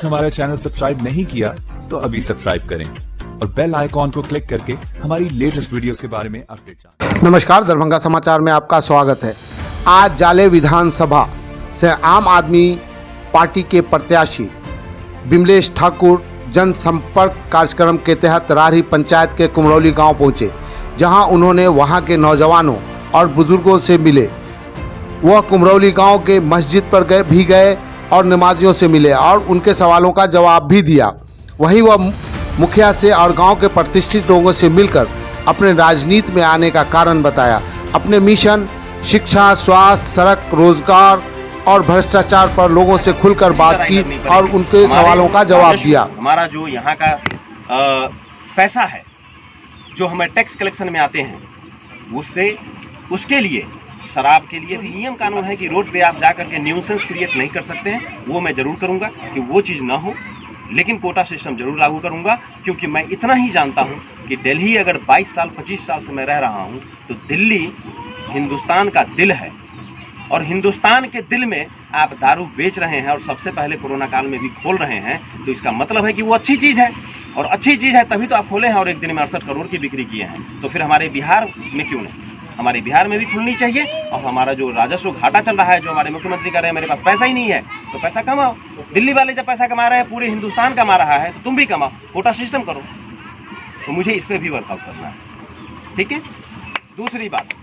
तक हमारा channel subscribe नहीं किया तो अभी सब्सक्राइब करें और बेल आइकॉन को क्लिक करके हमारी लेटेस्ट वीडियोस के बारे में अपडेट जानें। नमस्कार, दरभंगा समाचार में आपका स्वागत है। आज जाले विधानसभा से आम आदमी पार्टी के प्रत्याशी विमलेश ठाकुर जनसंपर्क कार्यक्रम के तहत राहरी पंचायत के कुमरौली गांव पहुंचे, जहां उन्होंने वहां के नौजवानों और बुजुर्गों से मिले। वह कुमरौली गांव के मस्जिद पर गए और नमाजियों से मिले और उनके सवालों का जवाब भी दिया। वहीं वह मुखिया से और गांव के प्रतिष्ठित लोगों से मिलकर अपने राजनीति में आने का कारण बताया। अपने मिशन, शिक्षा, स्वास्थ्य, सड़क, रोजगार और भ्रष्टाचार पर लोगों से खुलकर बात की और उनके सवालों का जवाब दिया। हमारा जो यहाँ का पैसा है जो हमें टैक्स कलेक्शन में आते हैं, उसके लिए शराब के लिए भी नियम कानून है कि रोड पे आप जाकर के न्यूसेंस क्रिएट नहीं कर सकते हैं। वो मैं ज़रूर करूँगा कि वो चीज़ ना हो, लेकिन कोटा सिस्टम जरूर लागू करूँगा, क्योंकि मैं इतना ही जानता हूँ कि दिल्ली अगर 22 साल 25 साल से मैं रह रहा हूँ तो दिल्ली हिंदुस्तान का दिल है और हिंदुस्तान के दिल में आप दारू बेच रहे हैं और सबसे पहले कोरोना काल में भी खोल रहे हैं, तो इसका मतलब है कि वो अच्छी चीज़ है और अच्छी चीज़ है तभी तो आप खोले हैं और एक दिन में 68 करोड़ की बिक्री किए हैं। तो फिर हमारे बिहार में क्यों नहीं? हमारे बिहार में भी खुलनी चाहिए। और हमारा जो राजस्व घाटा चल रहा है, जो हमारे मुख्यमंत्री कह रहे हैं मेरे पास पैसा ही नहीं है, तो पैसा कमाओ। दिल्ली वाले जब पैसा कमा रहे हैं, पूरे हिंदुस्तान कमा रहा है, तो तुम भी कमाओ, कोटा सिस्टम करो। तो मुझे इस पर भी वर्कआउट करना है, ठीक है। दूसरी बात,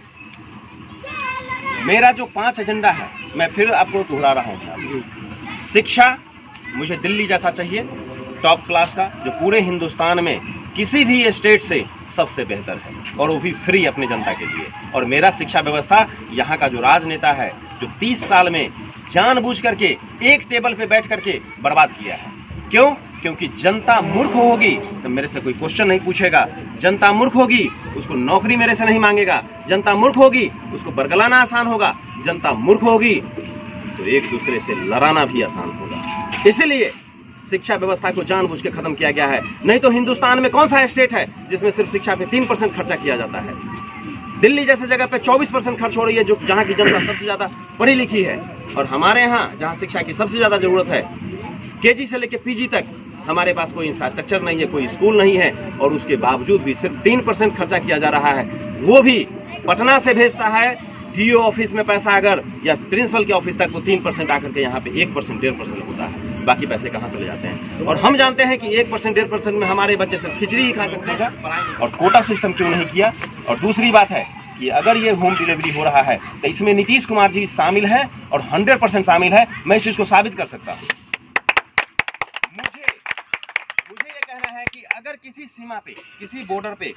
मेरा जो 5 एजेंडा है मैं फिर आपको दोहरा रहा हूँ। शिक्षा मुझे दिल्ली जैसा चाहिए, टॉप क्लास का, जो पूरे हिंदुस्तान में किसी भी स्टेट से सबसे बेहतर है और वो भी फ्री अपने जनता के लिए। और मेरा शिक्षा व्यवस्था, यहाँ का जो राजनेता है जो 30 साल में जानबूझ करके एक टेबल पे बैठ करके बर्बाद किया है। क्यों? क्योंकि जनता मूर्ख होगी तो मेरे से कोई क्वेश्चन नहीं पूछेगा, जनता मूर्ख होगी उसको नौकरी मेरे से नहीं मांगेगा, जनता मूर्ख होगी उसको बरगलाना आसान होगा, जनता मूर्ख होगी तो एक दूसरे से लड़ाना भी आसान होगा। इसलिए शिक्षा व्यवस्था को जानबूझ के खत्म किया गया है। नहीं तो हिंदुस्तान में कौन सा स्टेट है जिसमें सिर्फ शिक्षा पे 3% खर्चा किया जाता है? दिल्ली जैसे जगह पे 24% खर्च हो रही है, जो जहाँ की जनता सबसे ज्यादा पढ़ी लिखी है। और हमारे यहाँ जहाँ शिक्षा की सबसे ज्यादा जरूरत है, केजी से लेकर पीजी तक हमारे पास कोई इंफ्रास्ट्रक्चर नहीं है, कोई स्कूल नहीं है, और उसके बावजूद भी सिर्फ 3% खर्चा किया जा रहा है। वो भी पटना से भेजता है डीओ ऑफिस में पैसा, अगर या प्रिंसिपल के ऑफिस तक, वो 3% आकर के यहाँ पे 1% 1.5% होता है। बाकी पैसे कहाँ चले जाते हैं? और हम जानते हैं कि 1% 1.5% में हमारे बच्चे सिर्फ खिचड़ी ही खा सकते हैं। और कोटा सिस्टम क्यों नहीं किया? और दूसरी बात है कि अगर ये होम डिलीवरी हो रहा है तो इसमें नीतीश कुमार जी शामिल है और 100% शामिल है। मैं इस चीज़ को साबित कर सकता हूँ। मुझे ये कहना है कि अगर किसी सीमा पे, किसी बॉर्डर पे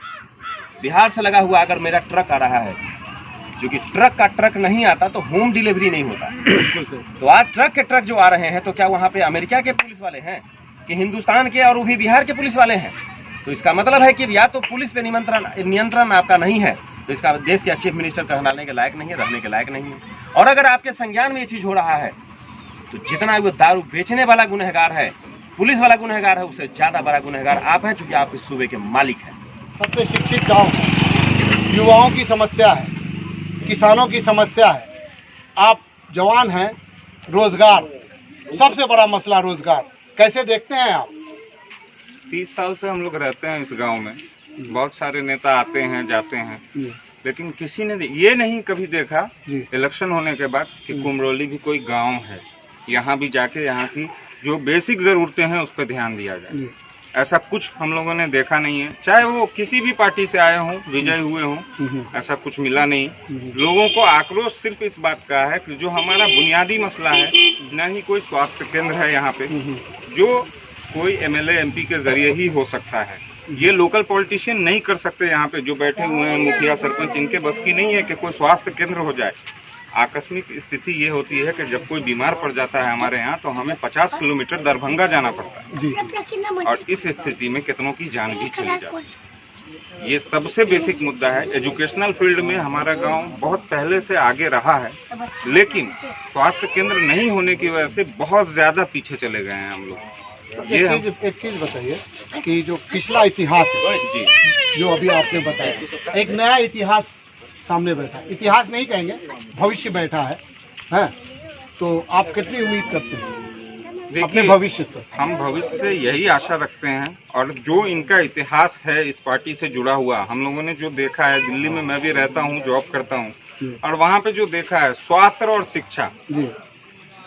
बिहार से लगा हुआ अगर मेरा ट्रक आ रहा है, जो कि ट्रक का ट्रक नहीं आता तो होम डिलीवरी नहीं होता। तो आज ट्रक के ट्रक जो आ रहे हैं, तो क्या वहाँ पे अमेरिका के पुलिस वाले हैं कि हिंदुस्तान के और वो भी बिहार के पुलिस वाले हैं? तो इसका मतलब है कि या तो पुलिस पे नियंत्रण आपका नहीं है, तो इसका देश के चीफ मिनिस्टर कहलाने के लायक नहीं है, रहने के लायक नहीं है। और अगर आपके संज्ञान में ये चीज़ हो रहा है तो जितना वो दारू बेचने वाला गुनहगार है, पुलिस वाला गुनहगार है, उससे ज़्यादा बड़ा गुनहगार आप हैं, चूँकि आप इस सूबे के मालिक हैं। सबसे शिक्षित गाँव, युवाओं की समस्या है, किसानों की समस्या है, आप जवान हैं, रोजगार, सबसे बड़ा मसला रोजगार। कैसे देखते हैं आप? 30 साल से हम लोग रहते हैं इस गांव में। बहुत सारे नेता आते हैं जाते हैं, लेकिन किसी ने ये नहीं कभी देखा इलेक्शन होने के बाद कि कुमरौली भी कोई गांव है, यहाँ भी जाके यहाँ की जो बेसिक जरूरतें हैं उस पर ध्यान दिया जाए। ऐसा कुछ हम लोगों ने देखा नहीं है, चाहे वो किसी भी पार्टी से आए हों, विजय हुए हों, ऐसा कुछ मिला नहीं। लोगों को आक्रोश सिर्फ इस बात का है कि जो हमारा बुनियादी मसला है, न ही कोई स्वास्थ्य केंद्र है यहाँ पे, जो कोई एमएलए एमपी के जरिए ही हो सकता है। ये लोकल पॉलिटिशियन नहीं कर सकते। यहाँ पे जो बैठे हुए हैं मुखिया सरपंच, इनके बस की नहीं है कि कोई स्वास्थ्य केंद्र हो जाए। आकस्मिक स्थिति ये होती है कि जब कोई बीमार पड़ जाता है हमारे यहाँ, तो हमें 50 किलोमीटर दरभंगा जाना पड़ता है, और इस स्थिति में कितनों की जान भी चली जाती है। ये सबसे बेसिक मुद्दा है। एजुकेशनल फील्ड में हमारा गांव बहुत पहले से आगे रहा है, लेकिन स्वास्थ्य केंद्र नहीं होने की वजह से बहुत ज्यादा पीछे चले गए हैं हम लोग। एक चीज बताइए कि जो पिछला इतिहास है जी, जो अभी आपने बताया, एक नया इतिहास सामने बैठा है, इतिहास नहीं कहेंगे, भविष्य बैठा है, तो आप कितनी उम्मीद करते हैं? अपने भविष्य से? हम भविष्य से यही आशा रखते हैं, और जो इनका इतिहास है इस पार्टी से जुड़ा हुआ, हम लोगों ने जो देखा है, दिल्ली में मैं भी रहता हूँ, जॉब करता हूँ, और वहाँ पे जो देखा है स्वास्थ्य और शिक्षा,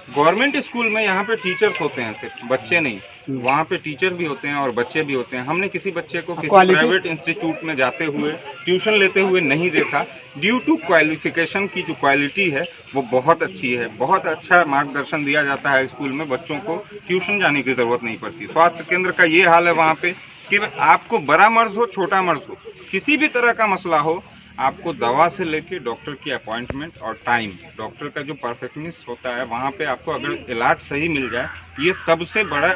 गवर्नमेंट स्कूल में यहाँ पे टीचर्स होते हैं, सिर्फ बच्चे नहीं, वहाँ पे टीचर भी होते हैं और बच्चे भी होते हैं। हमने किसी बच्चे को किसी प्राइवेट इंस्टीट्यूट में जाते हुए ट्यूशन लेते हुए नहीं देखा। ड्यू टू क्वालिफिकेशन की जो क्वालिटी है वो बहुत अच्छी है, बहुत अच्छा मार्गदर्शन दिया जाता है स्कूल में, बच्चों को ट्यूशन जाने की जरूरत नहीं पड़ती। स्वास्थ्य केंद्र का ये हाल है वहाँ पे कि आपको बड़ा मर्ज हो छोटा मर्ज हो, किसी भी तरह का मसला हो, आपको दवा से लेके डॉक्टर की अपॉइंटमेंट और टाइम, डॉक्टर का जो परफेक्टनेस होता है वहाँ पे आपको अगर इलाज सही मिल जाए, ये सबसे बड़ा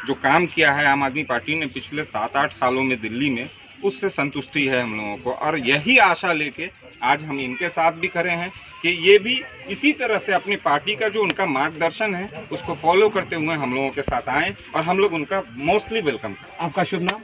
जो काम किया है आम आदमी पार्टी ने पिछले 7-8 सालों में दिल्ली में, उससे संतुष्टि है हम लोगों को। और यही आशा लेके आज हम इनके साथ भी खड़े हैं कि ये भी इसी तरह से अपनी पार्टी का जो उनका मार्गदर्शन है उसको फॉलो करते हुए हम लोगों के साथ आएँ, और हम लोग उनका मोस्टली वेलकम करें। आपका शुभ नाम?